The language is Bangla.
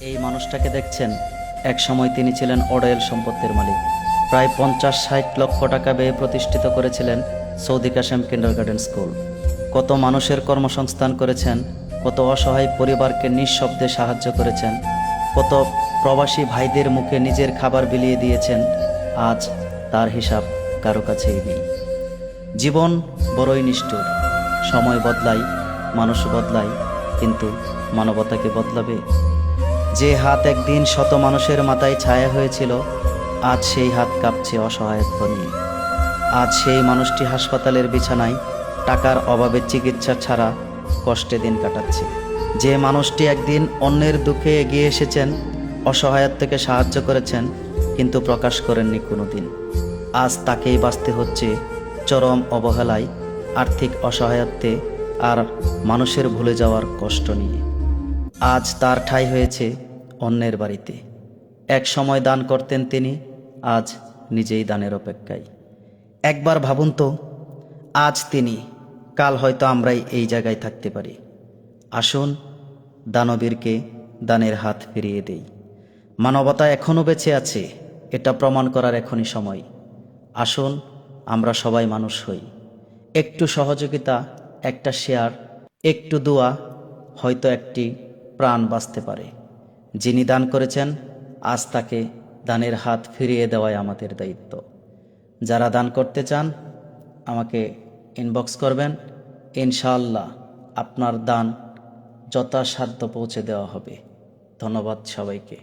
এই মানুষটাকে দেখছেন, এক সময় তিনি ছিলেন অডেল সম্পত্তির মালিক। প্রায় 50-60 লক্ষ টাকা ব্যয়ে প্রতিষ্ঠিত করেছিলেন সৌদি কাশেম কিন্ডারগার্টেন স্কুল। কত মানুষের কর্মসংস্থান করেছেন, কত অসহায় পরিবারকে নিঃশব্দে সাহায্য করেছেন, কত প্রবাসী ভাইদের মুখে নিজের খাবার বিলিয়ে দিয়েছেন। আজ তার হিসাব কারো কাছেই নেই। জীবন বড়ই নিষ্ঠুর। সময় বদলায়, মানুষ বদলায়, কিন্তু মানবতাকে বদলাবে? যে হাত একদিন শত মানুষের মাথায় ছায়া হয়েছিল, আজ সেই হাত কাঁপছে অসহায়ত্ব নিয়ে। আজ সেই মানুষটি হাসপাতালের বিছানায় টাকার অভাবে চিকিৎসা ছাড়া কষ্টে দিন কাটাচ্ছে। যে মানুষটি একদিন অন্যের দুঃখে এগিয়ে এসেছেন, অসহায়ত্বকে সাহায্য করেছেন, কিন্তু প্রকাশ করেননি কোনো দিন, আজ তাকেই বাঁচতে হচ্ছে চরম অবহেলায়, আর্থিক অসহায়ত্বে আর মানুষের ভুলে যাওয়ার কষ্ট নিয়ে। আজ তার ঠাঁই হয়েছে অন্যের বাড়িতে। এক সময় দান করতেন তিনি, আজ নিজেই দানের অপেক্ষায়। একবার ভাবুন তো, আজ তিনি, কাল হয়তো আমরাই এই জায়গায় থাকতে পারি। আসুন দানবীরকে দানের হাত ফিরিয়ে দেই। মানবতা এখনও বেঁচে আছে, এটা প্রমাণ করার এখনই সময়। আসুন আমরা সবাই মানুষ হই। একটু সহযোগিতা, একটা শেয়ার, একটু দোয়া, হয়তো একটি প্রাণ বাঁচতে পারে। যিনি দান করেছেন, আজ তাকে দানের হাত ফিরিয়ে দেওয়াই আমাদের দায়িত্ব। যারা দান করতে চান আমাকে ইনবক্স করবেন, ইনশাআল্লাহ আপনার দান যথাসাধ্য পৌঁছে দেওয়া হবে। ধন্যবাদ সবাইকে।